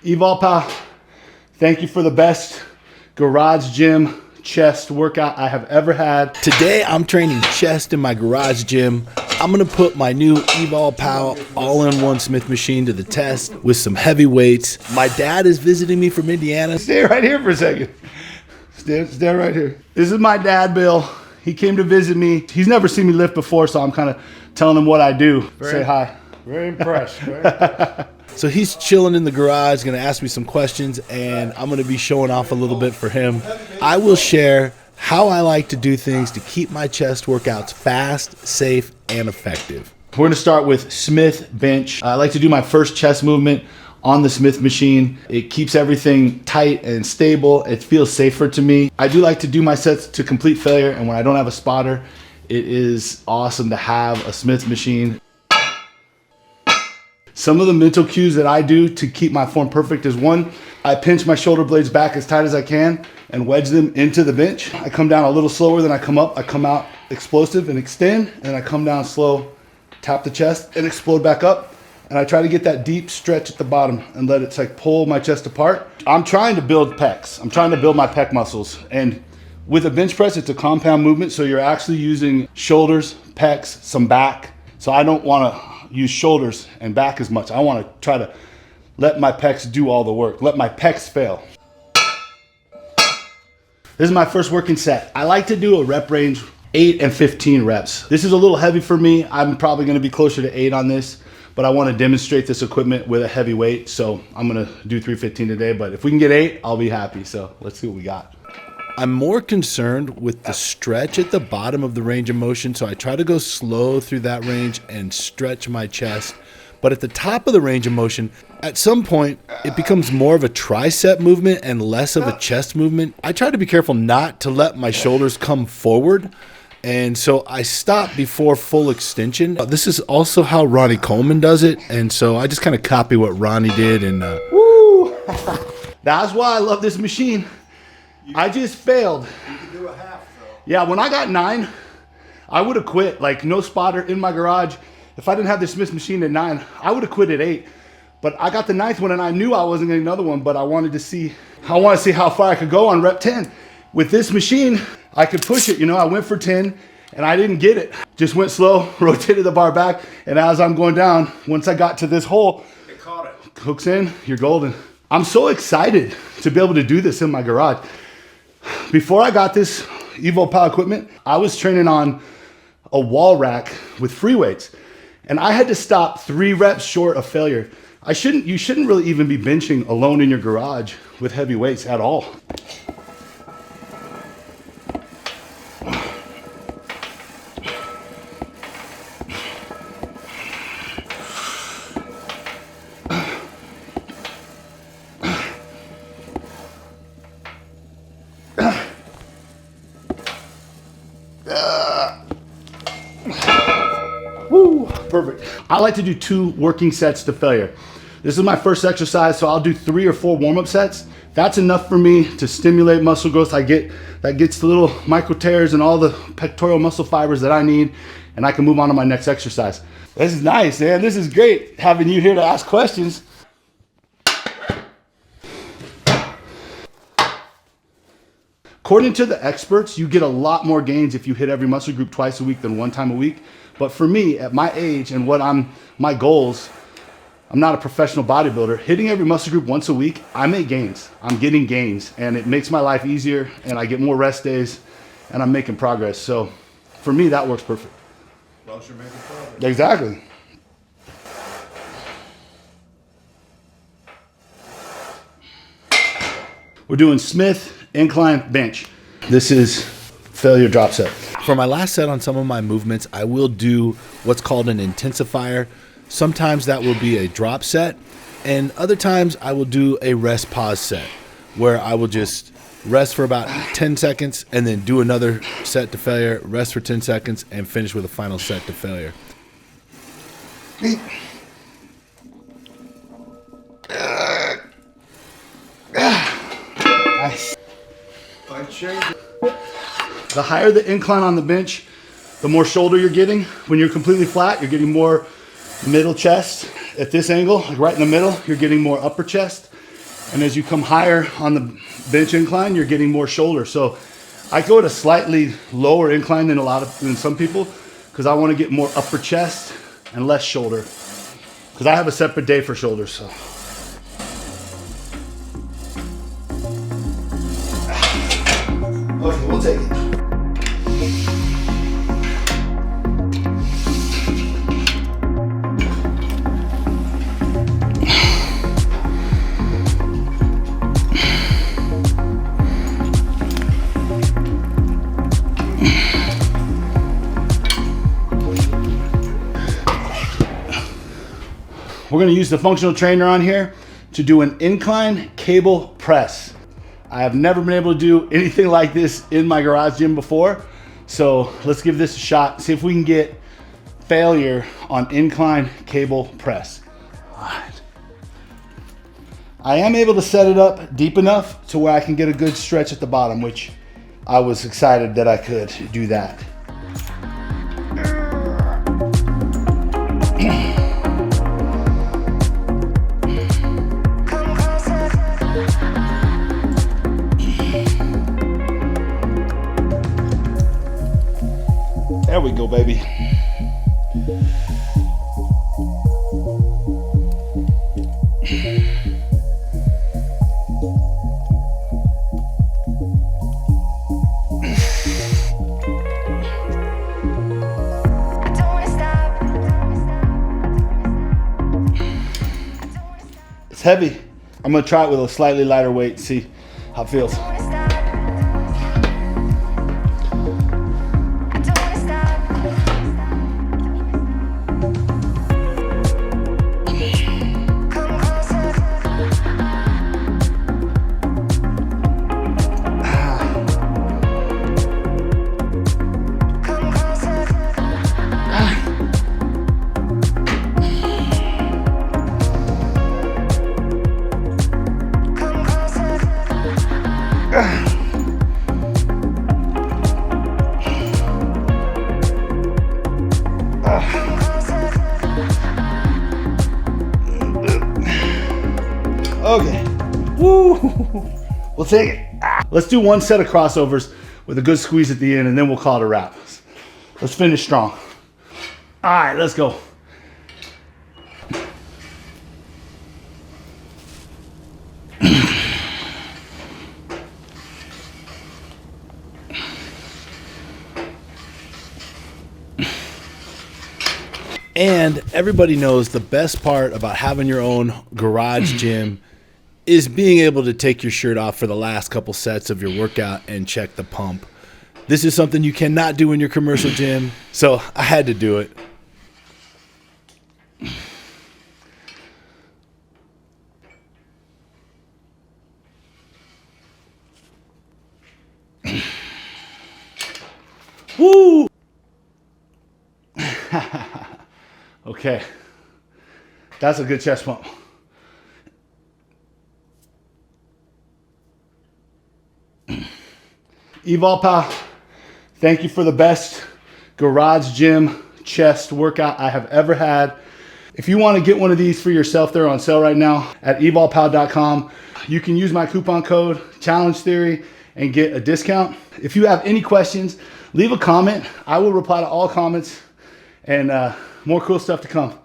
Evolpow, thank you for the best garage gym chest workout I have ever had. Today I'm training chest in my garage gym. I'm gonna put my new Evolpow all-in-one Smith machine to the test with some heavy weights. My dad is visiting me from Indiana. Stay right here for a second. Stay right here. This is my dad, Bill. He came to visit me. He's never seen me lift before, so I'm kind of telling him what I do. Say hi. Very impressed. Very impressed. So he's chilling in the garage, gonna ask me some questions, and I'm gonna be showing off a little bit for him. I will share how I like to do things to keep my chest workouts fast, safe, and effective. We're gonna start with Smith bench. I like to do my first chest movement on the Smith machine. It keeps everything tight and stable. It feels safer to me. I do like to do my sets to complete failure, and when I don't have a spotter, it is awesome to have a Smith machine. Some of the mental cues that I do to keep my form perfect is one, I pinch my shoulder blades back as tight as I can and wedge them into the bench. I come down a little slower than I come up. I come out explosive and extend, and I come down slow, tap the chest and explode back up. And I try to get that deep stretch at the bottom and let it like pull my chest apart. I'm trying to build pecs. I'm trying to build my pec muscles. And with a bench press, it's a compound movement. So you're actually using shoulders, pecs, some back. So I don't want to use shoulders and back as much. I want to try to let my pecs do all the work. Let my pecs fail. This is my first working set. I like to do a rep range 8 and 15 reps. This is a little heavy for me. I'm probably going to be closer to 8 on this, but I want to demonstrate this equipment with a heavy weight. So I'm going to do 315 today, but if we can get 8, I'll be happy. So let's see what we got. I'm more concerned with the stretch at the bottom of the range of motion, so I try to go slow through that range and stretch my chest. But at the top of the range of motion, at some point, it becomes more of a tricep movement and less of a chest movement. I try to be careful not to let my shoulders come forward, and so I stop before full extension. This is also how Ronnie Coleman does it, and so I just kind of copy what Ronnie did. And Woo! That's why I love this machine. I just failed. You can do a half, though. Yeah, when I got 9, I would have quit. Like, no spotter in my garage. If I didn't have the Smith machine at 9, I would have quit at 8. But I got the 9th one, and I knew I wasn't getting another one, but I wanted to see how far I could go on rep 10. With this machine, I could push it. You know, I went for 10, and I didn't get it. Just went slow, rotated the bar back, and as I'm going down, once I got to this hole, It caught it. hooks in, you're golden. I'm so excited to be able to do this in my garage. Before I got this Evolpow equipment, I was training on a wall rack with free weights, and I had to stop 3 reps short of failure. You shouldn't really even be benching alone in your garage with heavy weights at all. Woo, perfect. I like to do 2 working sets to failure. This is my first exercise, so I'll do 3 or 4 warm-up sets. That's enough for me to stimulate muscle growth. That gets the little micro tears and all the pectoral muscle fibers that I need, and I can move on to my next exercise. This is nice, man. This is great having you here to ask questions. According to the experts, you get a lot more gains if you hit every muscle group twice a week than 1 time a week. But for me, at my age and my goals, I'm not a professional bodybuilder. Hitting every muscle group once a week, I make gains. I'm getting gains, and it makes my life easier, and I get more rest days, and I'm making progress. So for me, that works perfect. As long as you're making progress. Exactly. We're doing Smith incline bench. This is failure drop set. for my last set on some of my movements, I will do what's called an intensifier. Sometimes that will be a drop set, and other times I will do a rest pause set where I will just rest for about 10 seconds and then do another set to failure, rest for 10 seconds, and finish with a final set to failure. The higher the incline on the bench, the more shoulder you're getting. When you're completely flat, you're getting more middle chest. At this angle, like right in the middle, you're getting more upper chest. And as you come higher on the bench incline, you're getting more shoulder. So I go at a slightly lower incline than some people, because I want to get more upper chest and less shoulder, because I have a separate day for shoulders. So okay, we'll take it. We're gonna use the functional trainer on here to do an incline cable press. I have never been able to do anything like this in my garage gym before. So let's give this a shot. See if we can get failure on incline cable press. All right. I am able to set it up deep enough to where I can get a good stretch at the bottom, which I was excited that I could do that. There we go, baby. It's heavy. I'm gonna try it with a slightly lighter weight, see how it feels. Okay, woo, we'll take it. Let's do one set of crossovers with a good squeeze at the end, and then we'll call it a wrap. Let's finish strong. All right, let's go. And everybody knows the best part about having your own garage gym is being able to take your shirt off for the last couple sets of your workout and check the pump. This is something you cannot do in your commercial gym, so I had to do it. Woo! Okay, that's a good chest pump. Evolpow, thank you for the best garage gym chest workout I have ever had. If you want to get one of these for yourself, they're on sale right now at evolpow.com. You can use my coupon code Challenge Theory and get a discount. If you have any questions, leave a comment. I will reply to all comments, and more cool stuff to come.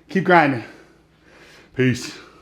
Keep grinding. Peace.